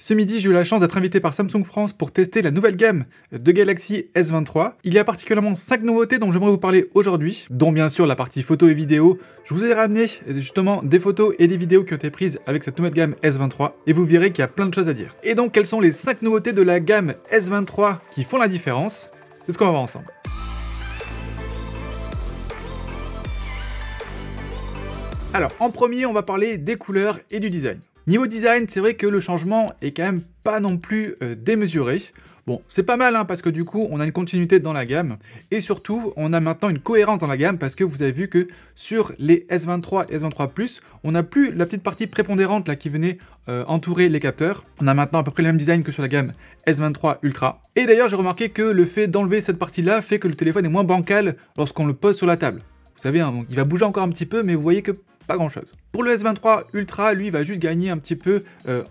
Ce midi, j'ai eu la chance d'être invité par Samsung France pour tester la nouvelle gamme de Galaxy S23. Il y a particulièrement 5 nouveautés dont j'aimerais vous parler aujourd'hui, dont bien sûr la partie photo et vidéo. Je vous ai ramené justement des photos et des vidéos qui ont été prises avec cette nouvelle gamme S23 et vous verrez qu'il y a plein de choses à dire. Et donc, quelles sont les 5 nouveautés de la gamme S23 qui font la différence? C'est ce qu'on va voir ensemble. Alors, en premier, on va parler des couleurs et du design. Niveau design, c'est vrai que le changement est quand même pas non plus démesuré. Bon, c'est pas mal parce que du coup, on a une continuité dans la gamme. Et surtout, on a maintenant une cohérence dans la gamme parce que vous avez vu que sur les S23 et S23+, on n'a plus la petite partie prépondérante là qui venait entourer les capteurs. On a maintenant à peu près le même design que sur la gamme S23 Ultra. Et d'ailleurs, j'ai remarqué que le fait d'enlever cette partie-là fait que le téléphone est moins bancal lorsqu'on le pose sur la table. Vous savez, il va bouger encore un petit peu, mais vous voyez que pas grand chose. Pour le S23 Ultra, lui, il va juste gagner un petit peu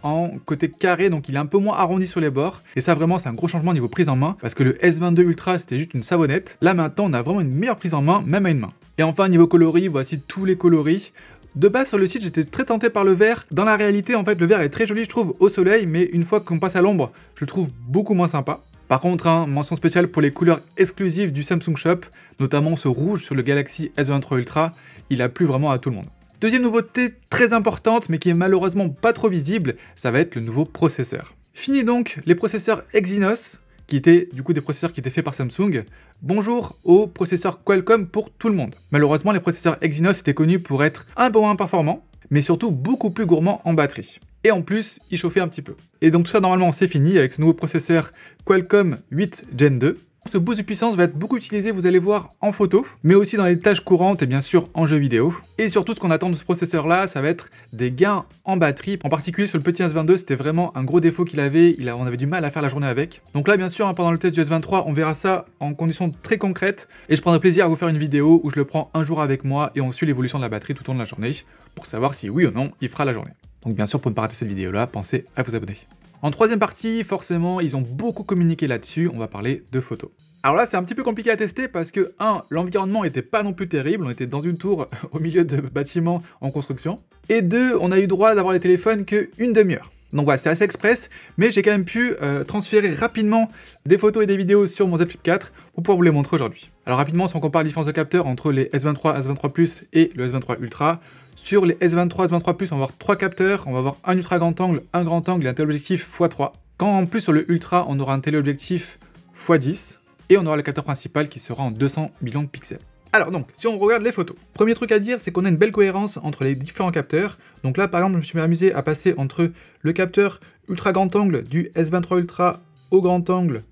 en côté carré, donc il est un peu moins arrondi sur les bords. Et ça, vraiment, c'est un gros changement niveau prise en main, parce que le S22 Ultra, c'était juste une savonnette. Là, maintenant, on a vraiment une meilleure prise en main, même à une main. Et enfin, niveau coloris, voici tous les coloris. De base, sur le site, j'étais très tenté par le vert. Dans la réalité, en fait, le vert est très joli, je trouve, au soleil, mais une fois qu'on passe à l'ombre, je le trouve beaucoup moins sympa. Par contre, mention spéciale pour les couleurs exclusives du Samsung Shop, notamment ce rouge sur le Galaxy S23 Ultra, il a plu vraiment à tout le monde. Deuxième nouveauté très importante, mais qui est malheureusement pas trop visible, ça va être le nouveau processeur. Fini donc les processeurs Exynos, qui étaient du coup des processeurs qui étaient faits par Samsung. Bonjour aux processeurs Qualcomm pour tout le monde. Malheureusement, les processeurs Exynos étaient connus pour être un peu moins performants, mais surtout beaucoup plus gourmands en batterie. Et en plus, ils chauffaient un petit peu. Et donc tout ça, normalement, c'est fini avec ce nouveau processeur Qualcomm 8 Gen 2. Ce boost de puissance va être beaucoup utilisé, vous allez voir, en photo, mais aussi dans les tâches courantes et bien sûr en jeux vidéo. Et surtout, ce qu'on attend de ce processeur-là, ça va être des gains en batterie. En particulier sur le petit S22, c'était vraiment un gros défaut qu'il avait, on avait du mal à faire la journée avec. Donc là, bien sûr, pendant le test du S23, on verra ça en conditions très concrètes. Et je prendrai plaisir à vous faire une vidéo où je le prends un jour avec moi et on suit l'évolution de la batterie tout au long de la journée, pour savoir si oui ou non, il fera la journée. Donc bien sûr, pour ne pas rater cette vidéo-là, pensez à vous abonner. En troisième partie, forcément, ils ont beaucoup communiqué là-dessus, on va parler de photos. Alors là, c'est un petit peu compliqué à tester parce que, l'environnement était pas non plus terrible, on était dans une tour au milieu de bâtiments en construction. Et 2, on a eu droit d'avoir les téléphones qu'une demi-heure. Donc voilà, c'était assez express, mais j'ai quand même pu transférer rapidement des photos et des vidéos sur mon Z Flip 4 pour pouvoir vous les montrer aujourd'hui. Alors rapidement, si on compare la différence de capteur entre les S23, S23+, et le S23 Ultra, sur les S23, S23+, on va avoir 3 capteurs, on va avoir un ultra grand angle, un grand angle et un téléobjectif x3. Quand en plus sur le Ultra, on aura un téléobjectif x10, et on aura le capteur principal qui sera en 200 millions de pixels. Alors donc, si on regarde les photos, premier truc à dire, c'est qu'on a une belle cohérence entre les différents capteurs. Donc là, par exemple, je me suis amusé à passer entre le capteur ultra grand angle du S23 Ultra au grand angle,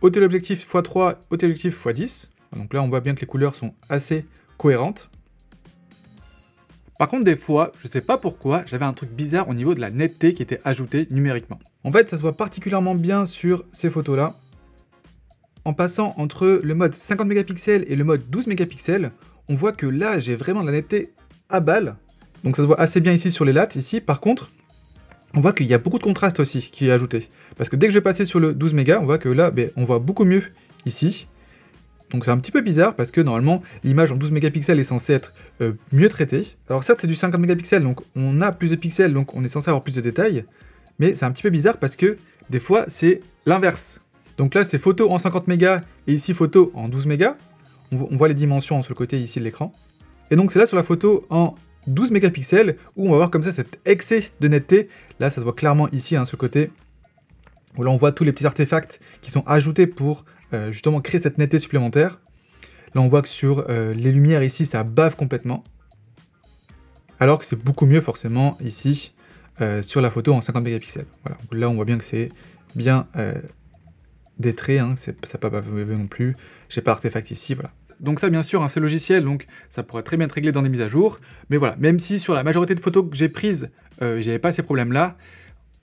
au téléobjectif x3, au téléobjectif x10. Donc là, on voit bien que les couleurs sont assez cohérentes. Par contre, des fois, je sais pas pourquoi, j'avais un truc bizarre au niveau de la netteté qui était ajoutée numériquement. En fait, ça se voit particulièrement bien sur ces photos-là. En passant entre le mode 50 mégapixels et le mode 12 mégapixels, on voit que là, j'ai vraiment de la netteté à balle. Donc ça se voit assez bien ici sur les lattes. Ici, par contre, on voit qu'il y a beaucoup de contraste aussi qui est ajouté. Parce que dès que je vais passer sur le 12 mégas, on voit que là, on voit beaucoup mieux ici. Donc c'est un petit peu bizarre parce que normalement, l'image en 12 mégapixels est censée être mieux traitée. Alors certes, c'est du 50 mégapixels, donc on a plus de pixels, donc on est censé avoir plus de détails. Mais c'est un petit peu bizarre parce que des fois, c'est l'inverse. Donc là, c'est photo en 50 mégas et ici photo en 12 mégas. On voit les dimensions sur le côté ici de l'écran. Et donc c'est là sur la photo en 12 mégapixels où on va voir comme ça cet excès de netteté. Là, ça se voit clairement ici sur le côté où là on voit tous les petits artefacts qui sont ajoutés pour justement créer cette netteté supplémentaire. Là, on voit que sur les lumières ici, ça bave complètement. Alors que c'est beaucoup mieux forcément ici sur la photo en 50 mégapixels. Voilà. Donc là, on voit bien que c'est bien des traits, ça peut pas baver non plus, j'ai pas d'artefact ici, voilà. Donc ça, bien sûr, c'est logiciel, donc ça pourrait très bien être réglé dans des mises à jour, mais voilà, même si sur la majorité de photos que j'ai prises, j'avais pas ces problèmes-là,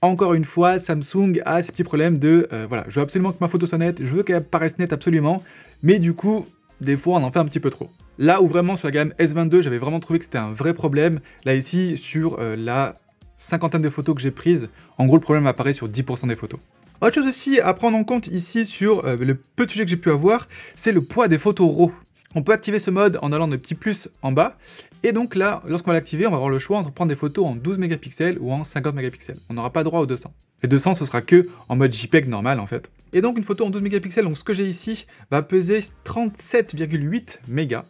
encore une fois, Samsung a ces petits problèmes de, voilà, je veux absolument que ma photo soit nette, je veux qu'elle paraisse nette absolument, mais du coup, des fois, on en fait un petit peu trop. Là où vraiment, sur la gamme S22, j'avais vraiment trouvé que c'était un vrai problème, là ici, sur la cinquantaine de photos que j'ai prises, en gros, le problème apparaît sur 10% des photos. Autre chose aussi à prendre en compte ici sur le peu de sujets que j'ai pu avoir, c'est le poids des photos RAW. On peut activer ce mode en allant de petit plus en bas, et donc là, lorsqu'on va l'activer, on va avoir le choix entre prendre des photos en 12 mégapixels ou en 50 mégapixels. On n'aura pas droit aux 200. Les 200, ce sera que en mode JPEG normal en fait. Et donc une photo en 12 mégapixels, donc ce que j'ai ici, va peser 37,8 mégas.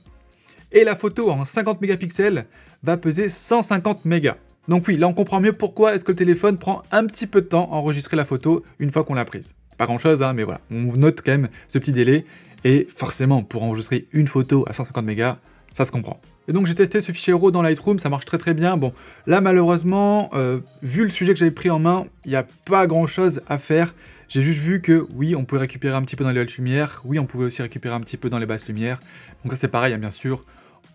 Et la photo en 50 mégapixels va peser 150 mégas. Donc oui, là on comprend mieux pourquoi est-ce que le téléphone prend un petit peu de temps à enregistrer la photo une fois qu'on l'a prise. Pas grand chose, hein, mais voilà, on note quand même ce petit délai. Et forcément, pour enregistrer une photo à 150 mégas, ça se comprend. Et donc j'ai testé ce fichier RAW dans Lightroom, ça marche très très bien. Bon, là malheureusement, vu le sujet que j'avais pris en main, il n'y a pas grand chose à faire. J'ai juste vu que oui, on pouvait récupérer un petit peu dans les hautes lumières, oui, on pouvait aussi récupérer un petit peu dans les basses lumières. Donc ça c'est pareil, hein, bien sûr.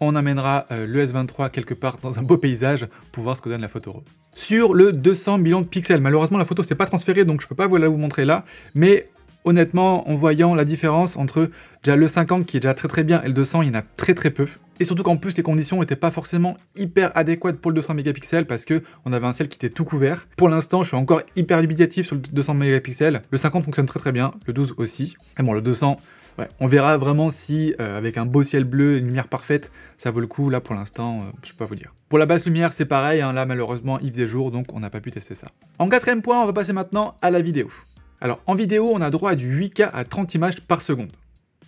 On amènera le S23 quelque part dans un beau paysage pour voir ce que donne la photo RAW. Sur le 200 millions de pixels, malheureusement la photo s'est pas transférée, donc je peux pas vous la montrer là, mais honnêtement, en voyant la différence entre déjà le 50 qui est déjà très très bien et le 200, il y en a très très peu. Et surtout qu'en plus les conditions n'étaient pas forcément hyper adéquates pour le 200 mégapixels parce que on avait un ciel qui était tout couvert. Pour l'instant, je suis encore hyper dubitatif sur le 200 mégapixels. Le 50 fonctionne très très bien, le 12 aussi. Et bon, le 200, ouais, on verra vraiment si avec un beau ciel bleu, une lumière parfaite, ça vaut le coup. Là pour l'instant, je peux pas vous dire. Pour la basse lumière, c'est pareil, hein, là malheureusement il faisait jour, donc on n'a pas pu tester ça. En quatrième point, on va passer maintenant à la vidéo. Alors en vidéo, on a droit à du 8K à 30 images par seconde.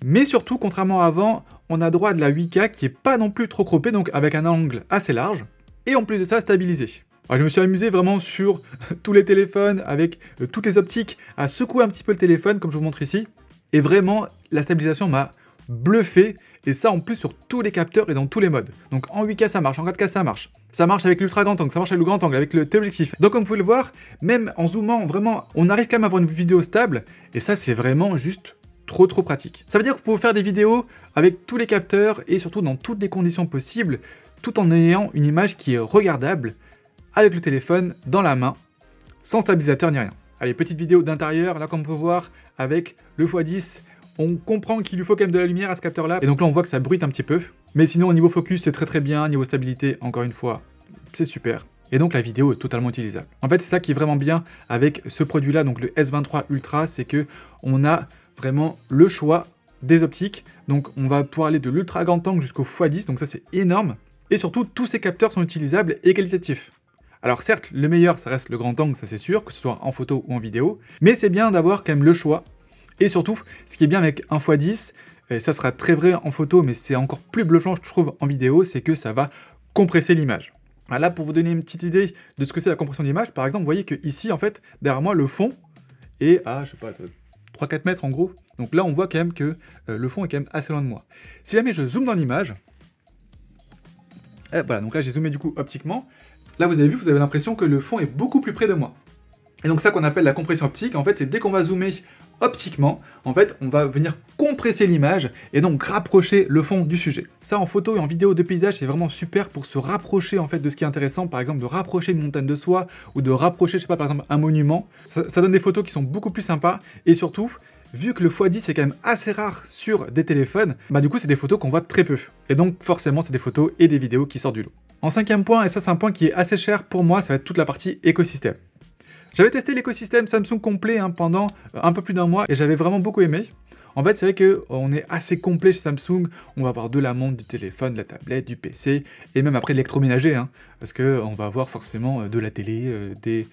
Mais surtout, contrairement à avant, on a droit à de la 8K qui est pas non plus trop croppée, donc avec un angle assez large, et en plus de ça, stabilisé. Alors je me suis amusé vraiment sur tous les téléphones, avec toutes les optiques, à secouer un petit peu le téléphone, comme je vous montre ici, et vraiment, la stabilisation m'a bluffé, et ça en plus sur tous les capteurs et dans tous les modes. Donc en 8K ça marche, en 4K ça marche. Ça marche avec l'ultra grand angle, ça marche avec le grand angle, avec le téléobjectif. Donc comme vous pouvez le voir, même en zoomant, vraiment, on arrive quand même à avoir une vidéo stable, et ça c'est vraiment juste trop pratique. Ça veut dire que vous pouvez faire des vidéos avec tous les capteurs, et surtout dans toutes les conditions possibles, tout en ayant une image qui est regardable, avec le téléphone dans la main, sans stabilisateur ni rien. Allez, petite vidéo d'intérieur, là comme on peut voir, avec le x10, on comprend qu'il lui faut quand même de la lumière à ce capteur-là, et donc là on voit que ça bruite un petit peu. Mais sinon au niveau focus c'est très bien, niveau stabilité encore une fois, c'est super. Et donc la vidéo est totalement utilisable. En fait c'est ça qui est vraiment bien avec ce produit-là, donc le S23 Ultra, c'est que on a vraiment le choix des optiques. Donc on va pouvoir aller de l'ultra grand angle jusqu'au x10, donc ça c'est énorme. Et surtout tous ces capteurs sont utilisables et qualitatifs. Alors certes le meilleur ça reste le grand angle, ça c'est sûr, que ce soit en photo ou en vidéo, mais c'est bien d'avoir quand même le choix. Et surtout, ce qui est bien avec un x10, et ça sera très vrai en photo, mais c'est encore plus bluffant, je trouve, en vidéo, c'est que ça va compresser l'image. Là, pour vous donner une petite idée de ce que c'est la compression d'image, par exemple, vous voyez que ici, en fait, derrière moi, le fond est à, je sais pas, 3-4 mètres en gros. Donc là, on voit quand même que le fond est quand même assez loin de moi. Si jamais je zoome dans l'image, voilà, donc là, j'ai zoomé du coup optiquement. Là, vous avez vu, vous avez l'impression que le fond est beaucoup plus près de moi. Et donc ça qu'on appelle la compression optique, en fait, c'est dès qu'on va zoomer optiquement, en fait, on va venir compresser l'image et donc rapprocher le fond du sujet. Ça, en photo et en vidéo de paysage, c'est vraiment super pour se rapprocher en fait de ce qui est intéressant, par exemple de rapprocher une montagne de soie ou de rapprocher, je sais pas, par exemple un monument. Ça donne des photos qui sont beaucoup plus sympas et surtout, vu que le x10 est quand même assez rare sur des téléphones, bah du coup c'est des photos qu'on voit très peu. Et donc forcément c'est des photos et des vidéos qui sortent du lot. En cinquième point, et ça c'est un point qui est assez cher pour moi, ça va être toute la partie écosystème. J'avais testé l'écosystème Samsung complet pendant un peu plus d'un mois et j'avais vraiment beaucoup aimé. En fait, c'est vrai qu'on est assez complet chez Samsung. On va avoir de la montre, du téléphone, de la tablette, du PC et même après de l'électroménager. Parce qu'on va avoir forcément de la télé, des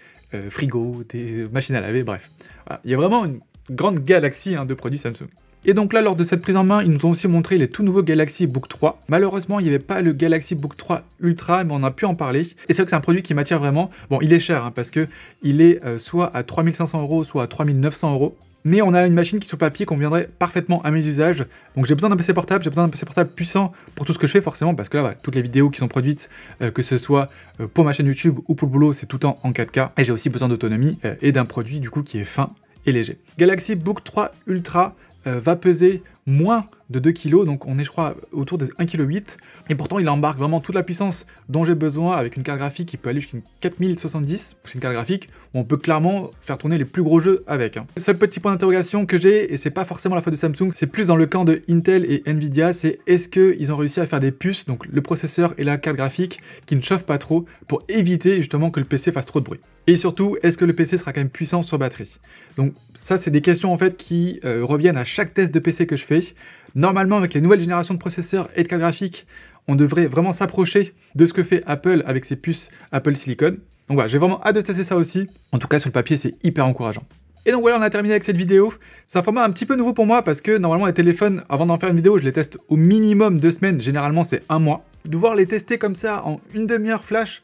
frigos, des machines à laver, bref. Voilà. Il y a vraiment une grande galaxie de produits Samsung. Et donc là, lors de cette prise en main, ils nous ont aussi montré les tout nouveaux Galaxy Book 3. Malheureusement, il n'y avait pas le Galaxy Book 3 Ultra, mais on a pu en parler. Et c'est vrai que c'est un produit qui m'attire vraiment. Bon, il est cher, parce que il est soit à 3500 €, soit à 3900 €. Mais on a une machine qui sur papier conviendrait parfaitement à mes usages. Donc j'ai besoin d'un PC portable, j'ai besoin d'un PC portable puissant pour tout ce que je fais forcément, parce que là, voilà, toutes les vidéos qui sont produites, que ce soit pour ma chaîne YouTube ou pour le boulot, c'est tout le temps en 4K. Et j'ai aussi besoin d'autonomie et d'un produit du coup qui est fin et léger. Galaxy Book 3 Ultra va peser moins de 2 kg, donc on est je crois autour des 1,8 kg, et pourtant il embarque vraiment toute la puissance dont j'ai besoin avec une carte graphique qui peut aller jusqu'à une 4070, c'est une carte graphique où on peut clairement faire tourner les plus gros jeux avec. Le seul petit point d'interrogation que j'ai, et c'est pas forcément la faute de Samsung, c'est plus dans le camp de Intel et Nvidia, c'est est-ce qu'ils ont réussi à faire des puces, donc le processeur et la carte graphique, qui ne chauffent pas trop, pour éviter justement que le PC fasse trop de bruit. Et surtout, est-ce que le PC sera quand même puissant sur batterie? Donc ça, c'est des questions en fait qui reviennent à chaque test de PC que je fais. Normalement, avec les nouvelles générations de processeurs et de cartes graphiques, on devrait vraiment s'approcher de ce que fait Apple avec ses puces Apple Silicon. Donc voilà, j'ai vraiment hâte de tester ça aussi. En tout cas, sur le papier, c'est hyper encourageant. Et donc voilà, on a terminé avec cette vidéo. C'est un format un petit peu nouveau pour moi parce que normalement les téléphones, avant d'en faire une vidéo, je les teste au minimum 2 semaines, généralement c'est 1 mois. Devoir les tester comme ça en une demi-heure flash,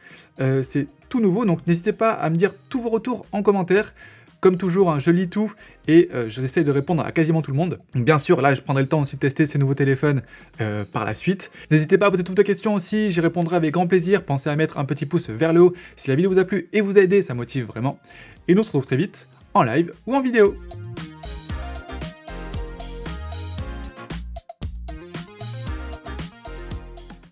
c'est tout nouveau, donc n'hésitez pas à me dire tous vos retours en commentaire. Comme toujours, hein, je lis tout et j'essaie de répondre à quasiment tout le monde. Donc, bien sûr, là, je prendrai le temps aussi de tester ces nouveaux téléphones par la suite. N'hésitez pas à poser toutes vos questions aussi, j'y répondrai avec grand plaisir. Pensez à mettre un petit pouce vers le haut si la vidéo vous a plu et vous a aidé, ça motive vraiment. Et nous on se retrouve très vite en live ou en vidéo.